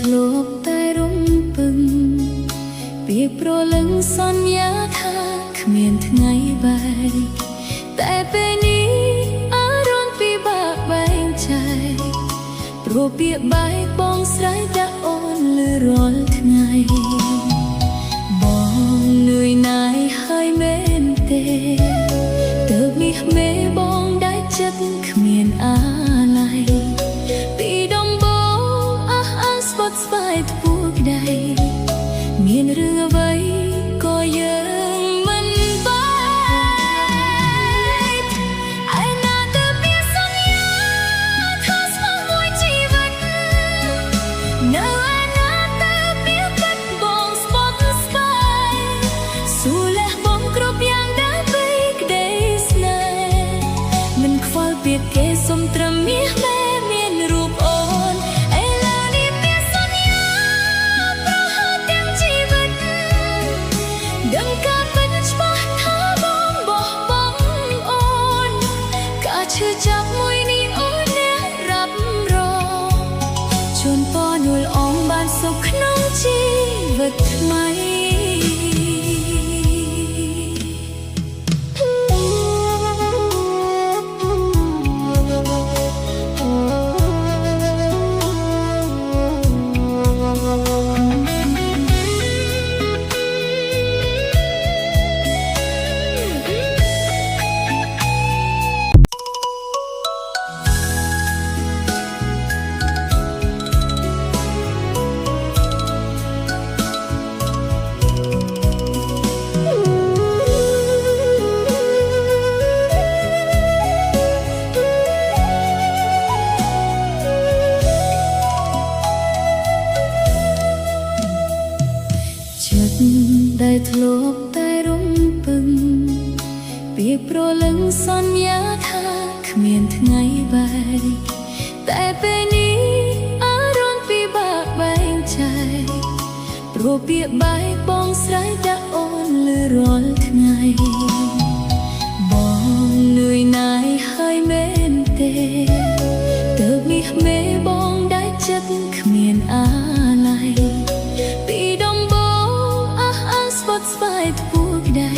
ធ្លាប់តែរំពឹងពាក្យប្រលឹងសន្យាថាគ្មានថ្ងៃបែកតែពេលនេះអារម្មណ៍ពិបាកបែងចែកព្រោះពាក្យបែកបងស្រ័យដាក់អូនលើរាល់ថ្ងៃបងនឿយណាយហើយមែនទេទើបនេះមេបងដែលចិត្តគ្មានអាឡ័យពីដំបូងអះអាងស្បត់ស្បាយធ្ពួក្ដីមានរឿងអ្វីក៏យើងមិនបែកឯណាទៅពីសន្យាថាស្មោះមួយជីវិតនៅឯណាទៅពីពិតបងស្បត់ស្បាយស៊ូលះបងគ្រប់យ៉ាងដើម្បីក្ដីស្នេហ៍មិនខ្វល់ពីគេសុំត្រឹមមាសមេមានរូបអូនដឹងការពិតច្បាស់ថាបងបោះបង់អូនការឈឺចាប់មួយនេះអូនអ្នករ៉ាប់រងជូនពរនួលអងបានសុខក្នុងជីវិតថ្មីដែលធ្លាប់តែរំពឹងពាក្យប្រលឹងសន្យាថាគ្មានថ្ងៃបែកតែពេលនេះអារម្មណ៍ពិបាកបែងចែកព្រោះពាក្យបែកបងស្រ័យដាក់អូនលើរាល់ថ្ងៃបងនឿយណាយហើយមែនទេទើបនេះមេបងដែលចិត្តគ្មានអាឡ័យពីដំបូងស្បត់ស្បាយធ្ពួក្ដី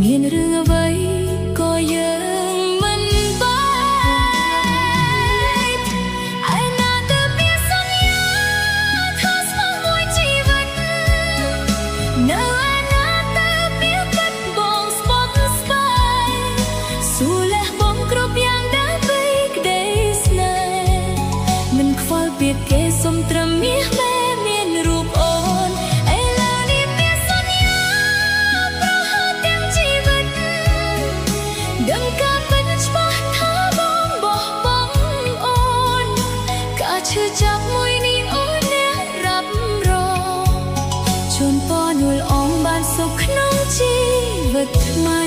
មានរឿងអ្វីក៏យើងមិនបែកឯណាទៅពីសន្យាថាស្មោះមួយជីវិតនៅឯណាទៅពីពិតបងស្បត់ស្បាយស៊ូលះបងគ្រប់យ៉ាងដើម្បីក្ដីស្នេហ៍មិនខ្វល់ពីគេសុំត្រឹមមាសមេមានរូបអូនដឹងការពិតច្បាស់ថាបងបោះបង់អូនការឈឺចាប់មួយនេះអូនអ្នករ៉ាប់រងជូនពរនួលអងបានសុខក្នុងជីវិតថ្មី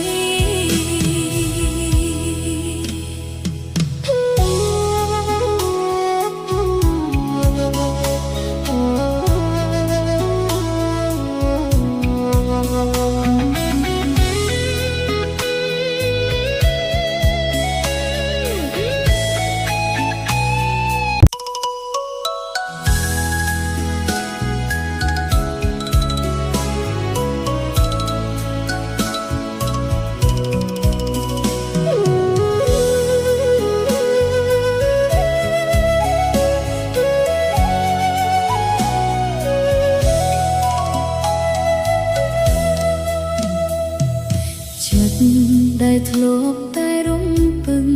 ដែលធ្លាប់តែរំពឹង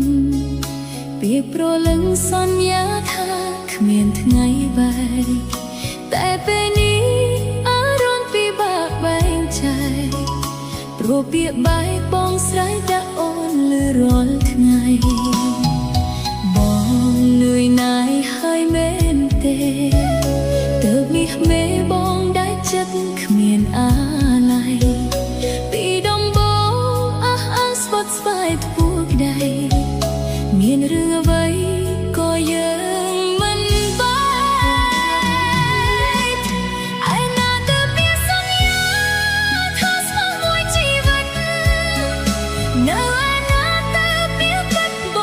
ពាក្យប្រលឹងសន្យាថាគ្មានថ្ងៃបែកតែពេលនេះអារម្មណ៍ពិបាកបែងចែកព្រោះពាក្យបែកបងស្រ័យដាក់អូនលើរាល់ថ្ងៃបងនឿយណាយហើយមែនទេទើបនេះមេបងដែលចិត្តគ្មានអាឡ័យពីដំបូងស្បត់ស្បាយធ្ពួក្ដីមានរឿងអ្វីក៏យើងមិនបែកឯណាទៅពីសន្យាថាស្មោះមួយជីវិតនៅឯណាទៅពីពិតប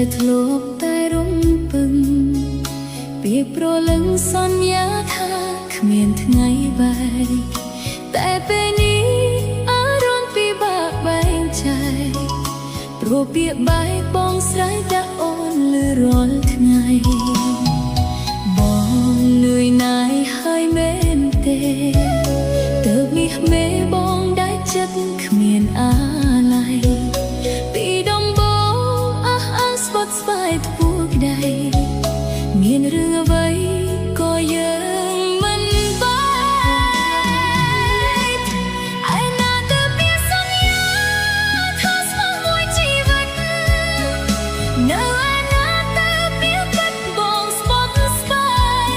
ដែលធ្លាប់តែរំពឹងពីប្រលឹងសន្យាថាគ្មានថ្ងៃបែកតែពេលនេះអារម្មណ៍ពិបាកបែងចែកព្រោះពាក្យបែកបងស្រ័យដាក់អូនលើរាល់ថ្ងៃបងនឿយណាយហើយមែនទេទើបនេះមេបងដែលចិត្តគ្មានអាឡ័យពីដំបូងអះអាងស្បត់ស្បាយពួកដៃមានរឿងអ្វីក៏យើងមិនបែកឯណាទៅមានសន្យាថាស្មោះមួយជីវិតនៅឯណាទៅមានពិតបងស្បត់ស្បាយ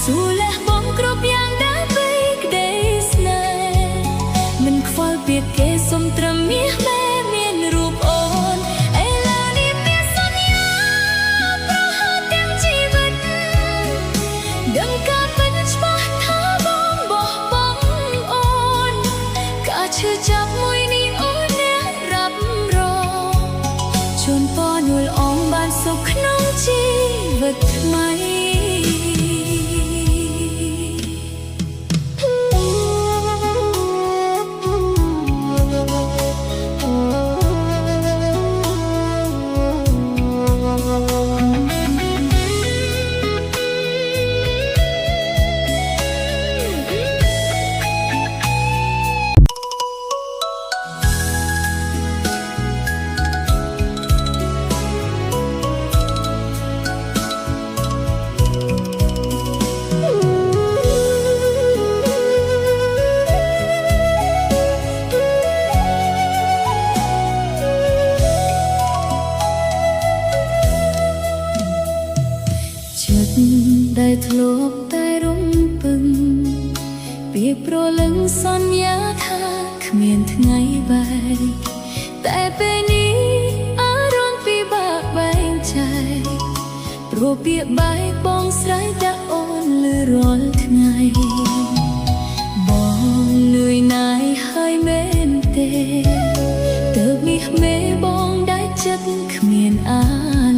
ស៊ូលះបងគ្រប់យ៉ាងដែលពីក្តីស្នេហ៍មិនខ្វល់ពីគេសុំត្រឹមមាសមេមានរូបអូនឥឡូវនេះមានសន្យាប្រហែលទាំងជីវិតដឹងការពិតច្បាស់ថាបងបោះបង់អូនការឈឺចាប់មួយនេះអូនអ្នករ៉ាប់រងជូនពរនួលអងបានសុខក្នុងជីវិតថ្មីដែលធ្លាប់តែរំពឹងពីប្រលឹងសន្យាថាគ្មានថ្ងៃបែកតែពេលនេះអារម្មណ៍ពិបាកបែងចែកព្រោះពាក្យបែកបងស្រ័យដាក់អូនលើរាល់ថ្ងៃបងនឿយណាយហើយមែនទេទើបនេះមេបងដែលចិត្តគ្មានអា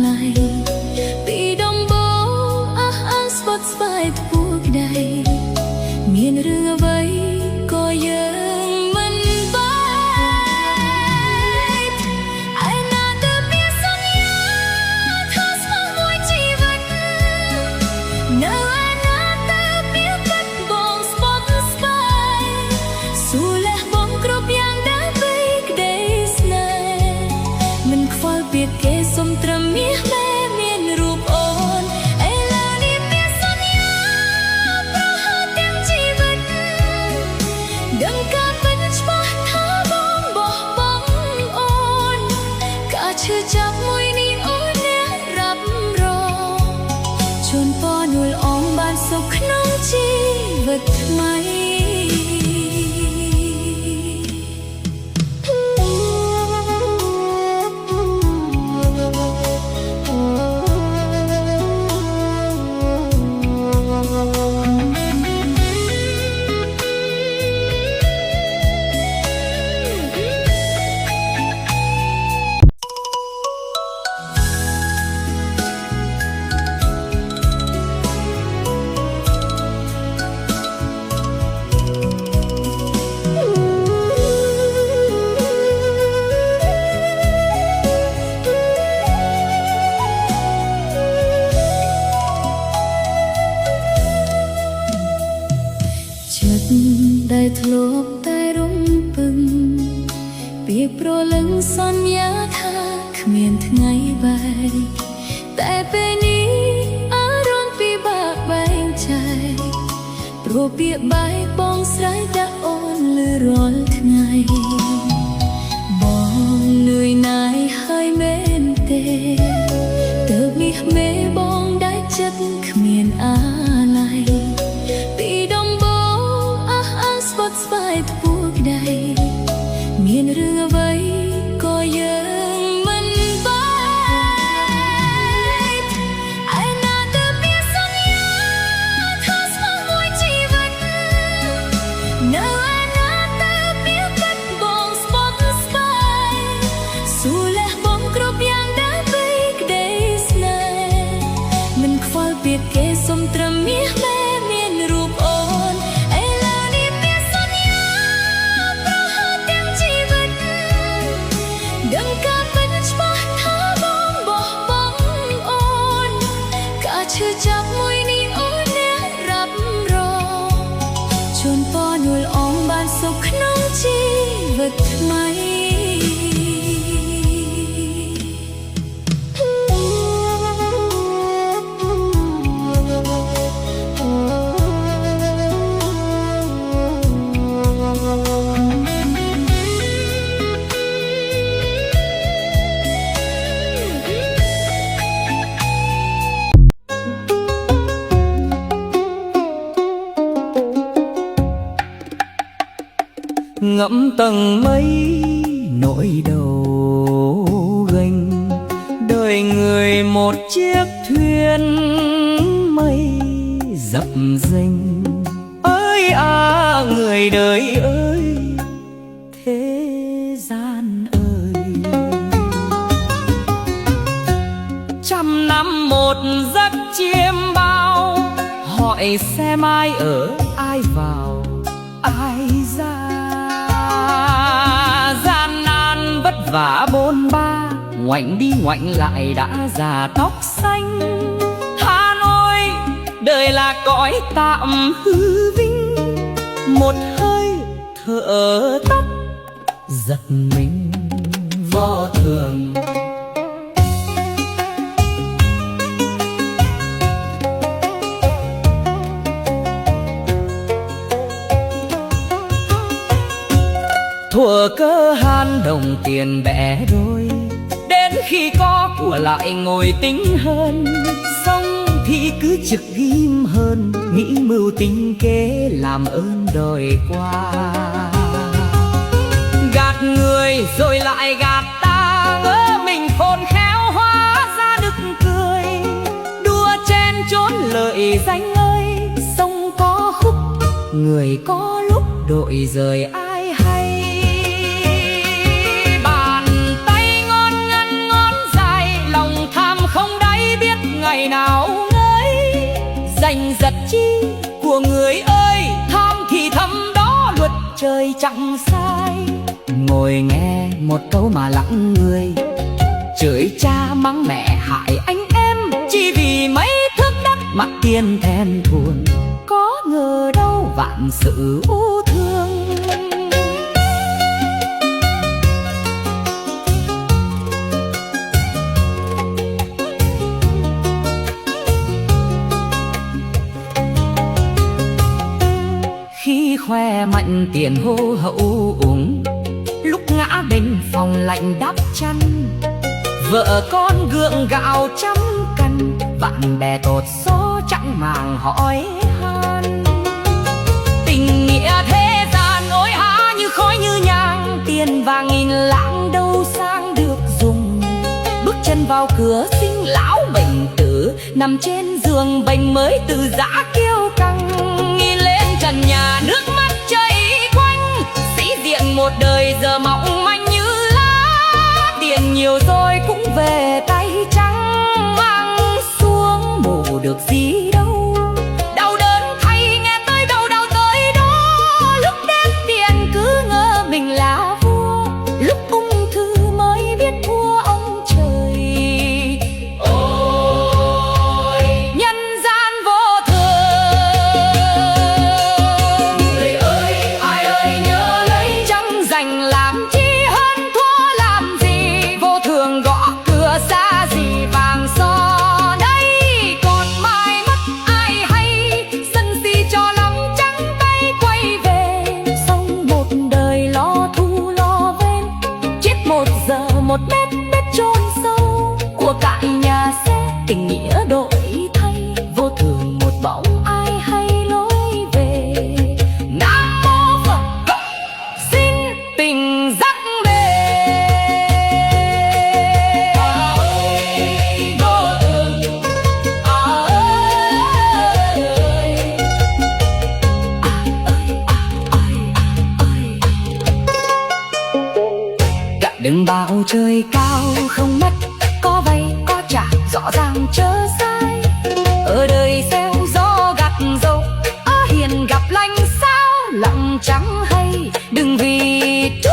ឡ័យពីដំបូងស្បត់ស្បាយពួកដៃមានរឿងអ្វីក៏យើងមិនបែកឯណាទៅមានសន្យាថាស្មោះមួយជីវិតនៅឯណាទៅមានពិតបងស្បត់ស្បាយស៊ូលះបងគ្រប់យ៉ាងដែលពីក្តីស្នេហ៍មិនខ្វល់ពីគេសុំត្រឹមមាសមេមានរូបអូនដឹងការពិតច្បាស់ថាបងបោះបង់អូនការឈឺចាប់មួយនេះអូនអ្នករ៉ាប់រងជូនពរនួលអងបានសុខក្នុងជីវិតថ្មីដែលធ្លាប់តែរំពឹងពីប្រលឹងសន្យាថាគ្មានថ្ងៃបែកតែពេលនេះអារម្មណ៍ពិបាកបែងចែកព្រោះពាក្យបែកបងស្រ័យដាក់អូនលើរាល់ថ្ងៃបងនឿយណាយហើយមែនទេទើបនេះមេបងដែលចិត្តគ្មានអាឡ័យពីដំបូងស្បត់ស្បាយពួកដៃមានរឿងអ្វីក៏យើងមិនបែកឯណាទៅមានសន្យាថាស្មោះមួយជីវិតនៅឯណាទៅមានពិតបងស្បត់ស្បាយស៊ូលះបងគ្រប់យ៉ាងដែលពីក្ ngẫm tầng mây nỗi đầu gênh, đời người một chiếc thuyền mây dập dênh. Ơi à người đời ơi, thế gian ơi, trăm năm một giấc chiêm bao, hỏi xem ai ở ai vào ai ra. Gian nan vất vả bôn ba, ngoảnh đi ngoảnh lại đã già tóc xanh. Hà Nội đời là cõi tạm hư vinh, một hơi thở tắt giật mình vô thường. Thuở cơ han đồng tiền bẻ đôi, đến khi có của lại ngồi tính hơn. Xong thì cứ trực ghim hơn, nghĩ mưu tính kế làm ơn đòi qua. Gạt người rồi lại gạt ta, ngỡ mình khôn khéo hóa ra nực cười. Đua chen chốn lợi danh ơi, sông có khúc người có lúc đội rời ai hay. Ngày nào ngơi giành giật chi của người ơi, tham thì thầm đó luật trời chẳng sai. Ngồi nghe một câu mà lặng người, chửi cha mắng mẹ hại anh em, chỉ vì mấy thước đất mặt tiền thèn thuồng. Có ngờ đâu vạn sự u thương. Khi khoe mạnh tiền hô hậu uống, lúc ngã bên phòng lạnh đắp chăn. Vợ con gượng gạo trăm cân, bạn bè tột số chẳng màng hỏi han. Tình nghĩa thế gian ối há như khói như nhang, tiền vàng nghìn lạng đâu sang được dùng. Bước chân vào cửa sinh lão bệnh tử, nằm trên giường bệnh mới từ giã kiêu căng. Nhìn lên trần nhà nước mắt chảy quanh, sĩ diện một đời giờ mỏng manh như lá. Tiền nhiều rồi cũng về tay trắng, mang xuống bù được gì đâu. Đau đớn thay nghe tới đâu đau tới đó, lúc đếm tiền cứ ngỡ mình là vua, lúc ung thư mới biết thua ông trời. Ôi nhân gian vô thường, người ơi ai ơi nhớ lấy, chẳng dành làm chi hơn thua làm gì. Vô thường gõ cửa xa gì vàng son đây, còn mai mất ai hay, sân si cho lắm trắng tay quay về. Xong một đời lo thu lo ven, chết một giờ một mét đất chôn sâu. Của cải nhà xe tình nghĩa đổi thay, vô thường một bóng ai hay lối về. Nam mô Phật xin tình dắt về. Vô thường cả đừng bao trời cao không mất, có vay có trả rõ ràng chớ sai. Ở đời gieo gió gặt dâu, ở hiền gặp lành sao lặng chẳng hay. Đừng vì chút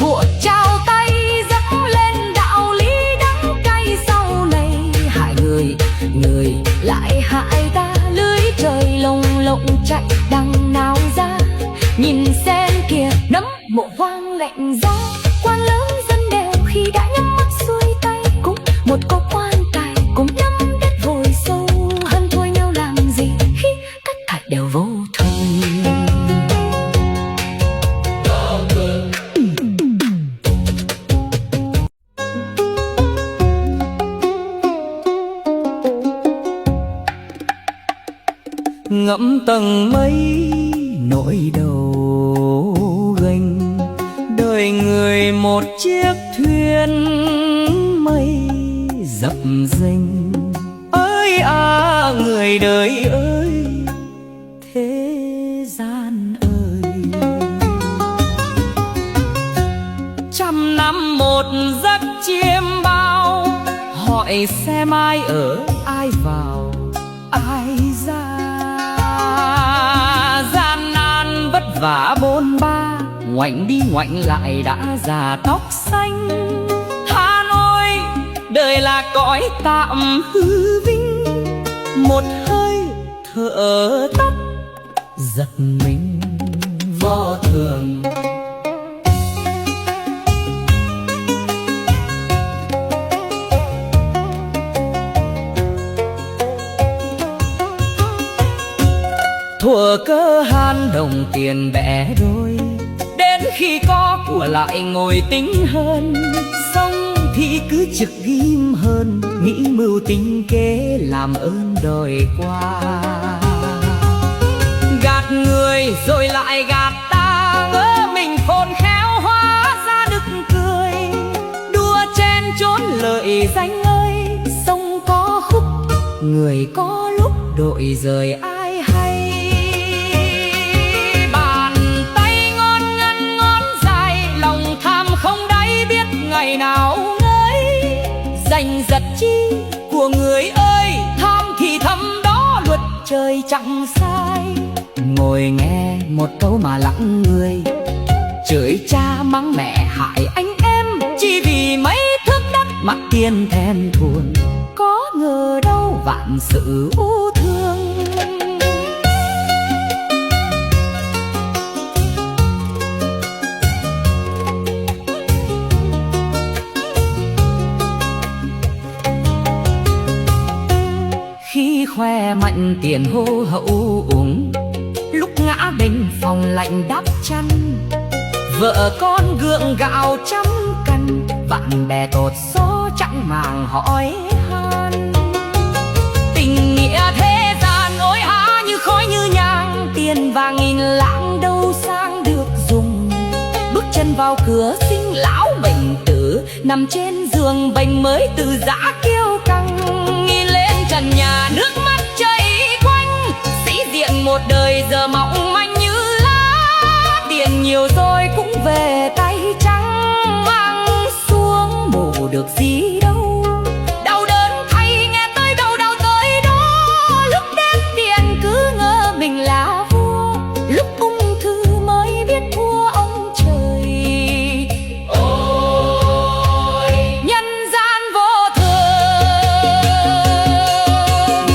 của trao tay dẫm lên đạo lý đắng cay, sau này hại người người lại hại ta. Lưới trời lồng lộng chạy đằng nào ra, nhìn xem kìa nấm mộ hoang lạnh giá. Quan lớn dân đều khi đã nhắm mắt xuôi tay, cũng một câu quan tài cũng nhắm đất vùi sâu. Hơn thôi nhau làm gì khi tất cả đều vô thường. Ngẫm tầng mây nỗi đầu gênh, người người một chiếc thuyền mây dập dềnh. Ơi à người đời ơi, thế gian ơi, trăm năm một giấc chiêm bao, hỏi xem ai ở ai vào ai ra. Gian nan vất vả bôn ba, ngoảnh đi ngoảnh lại đã già tóc xanh. Hà Nội đời là cõi tạm hư vinh, một hơi thở tắt giật mình vô thường. Thuở cơ han đồng tiền bẻ đôi, đến khi có của lại ngồi tính hơn. Xong thì cứ trực ghim hơn, nghĩ mưu tính kế làm ơn đòi qua. Gạt người rồi lại gạt ta, ngỡ mình khôn khéo hóa ra nực cười. Đua chen trốn lợi danh ơi, sông có khúc người có lúc đội rời ai hay. Ngày nào ngơi giành giật chi của người ơi, tham thì thầm đó luật trời chẳng sai. Ngồi nghe một câu mà lặng người, chửi cha mắng mẹ hại anh em, chỉ vì mấy thước đất mặt tiền thèn thuồng. Có ngờ đâu vạn sự u thương. Khi khoe mạnh tiền hô hậu uống, lúc ngã bên phòng lạnh đắp chăn. Vợ con gượng gạo trăm cân, bạn bè tột số chẳng màng hỏi han. Tình nghĩa thế gian ối há như khói như nhang, tiền vàng nghìn lạng đâu sang được dùng. Bước chân vào cửa sinh lão bệnh tử, nằm trên giường bệnh mới từ giã kêu căng. Nhìn lên trần nhà nước mắt chảy quanh, sĩ diện một đời giờ mỏng manh như lá. Tiền nhiều rồi cũng về tay trắng, mang xuống bù được gì đâu. Đau đớn thay nghe tới đâu đau tới đó, lúc đếm tiền cứ ngỡ mình là vua, lúc ung thư mới biết thua ông trời. Ôi nhân gian vô thường,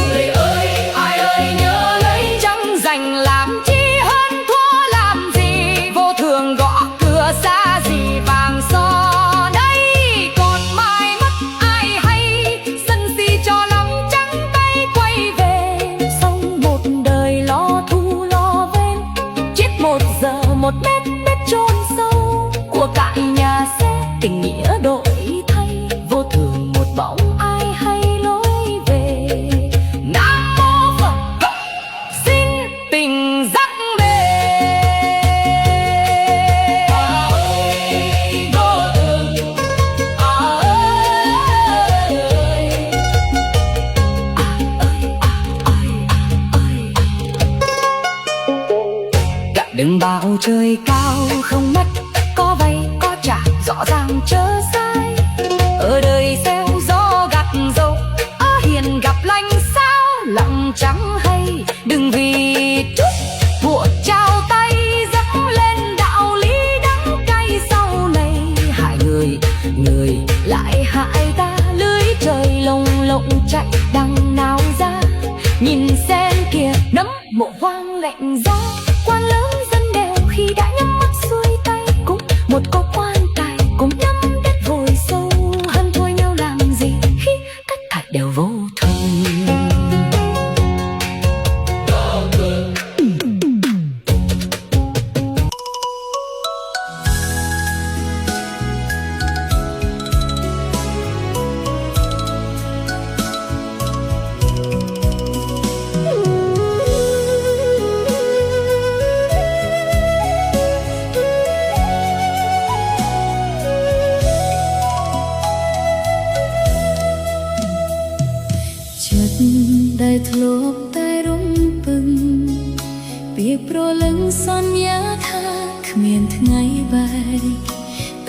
người ơi ai ơi nhớ lấy, chẳng dành làm chi hơn thua làm gì. Vô thường gõ cửa xa gì vàng son đây, còn mai mất ai hay, sân si cho lắm trắng tay quay về. Xong một đời lo thu lo ven, chết một giờ một mét mét chôn sâu. Của cải nhà xe tình nghĩa đổi thay, vô thường một bóng ai hay lối về. Nam mô Phật xin tình dắt về. Vô thường Cả đừng bảo trời cao không mất, có vay có trả rõ ràng chớ sai. Ở đời gieo gió gặt dâu, ở hiền gặp lành sao lòng chẳng hay. Đừng vì chút của trao tay dẫm lên đạo lý đắng cay, sau này hại người người lại hại ta. Lưới trời lồng lộng chạy đằng nào ra, nhìn xem kìa nấm mộ hoang lạnh giá. Quan lớn dân đều khi đã nhắm mắt xuôi tay, cũng một có quan tài cũng nhắm đất vùi sâu. Hơn thua nhau làm gì khi tất cả đều vô thường. ដែលធ្លាប់តែរំពឹងពាក្យប្រលឹងសន្យាថាគ្មានថ្ងៃបែក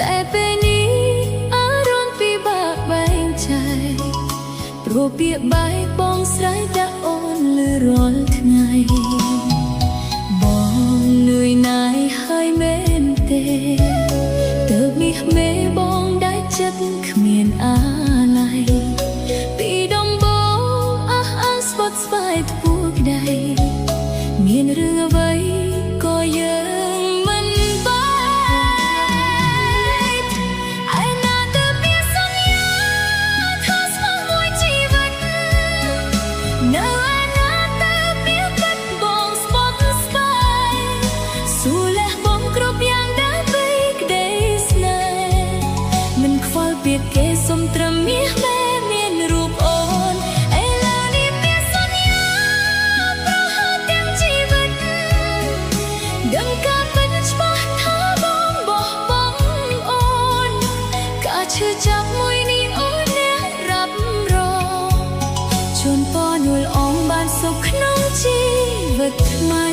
តែពេលនេះអារម្មណ៍ពិបាកបែងចែកព្រោះពាក្យបែកបងស្រ័យដាក់អូនលើរាល់ថ្ងៃបងនឿយណាយហើយមែនទេទើបនេះមេបងដែលចិត្តគ្មានអាឡ័យពីដំបូងអះអាងស្ពត់ស្វាយធ្ពួក្ដីមានរឿងអ្វីក៏យើងមិនបែកឯណាទៅមានសន្យាថាស្មោះមួយជីវិតនៅឯណាទៅមានពិតបងស្ពត់ស្វាយស៊ូលះបងគ្រប់យ៉ាងដើម្បីក្ដីស្នេហ៍មិនខ្វល់ពីគេសុំត្រឹមមាសមេមានរូបអូនឥឡូវនេះមានសន្យាប្រហែលទាំងជីវិតដឹងការពិតច្បាស់ថាបងបោះបង់អូនការឈឺចាប់មួយនេះអូនអ្នករាប់រងជូនពរនួលអងបានសុខក្នុងជីវិតថ្មី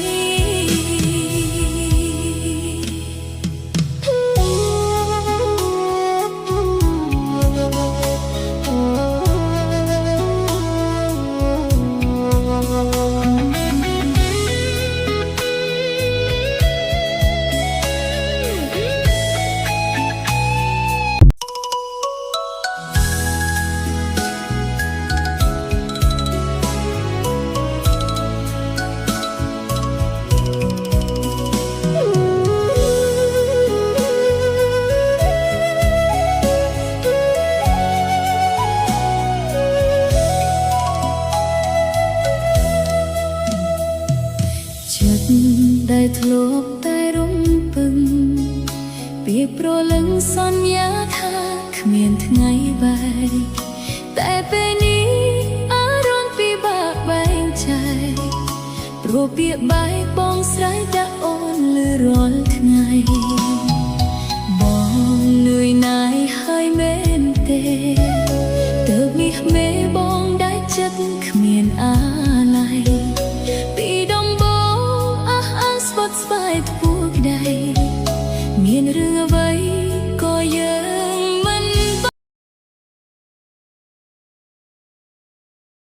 ដែលធ្លាប់តែរំពឹងពាក្យប្រលឹងសន្យាថាគ្មានថ្ងៃបែកតែពេលនេះអារម្មណ៍ពិបាកបែងចែកព្រោះពាក្យបែកបងស្រ័យដាក់អូនលើរាល់ថ្ងៃបងនឿយណាយហើយមែនទេទើបនេះមេបងដែលចិត្ត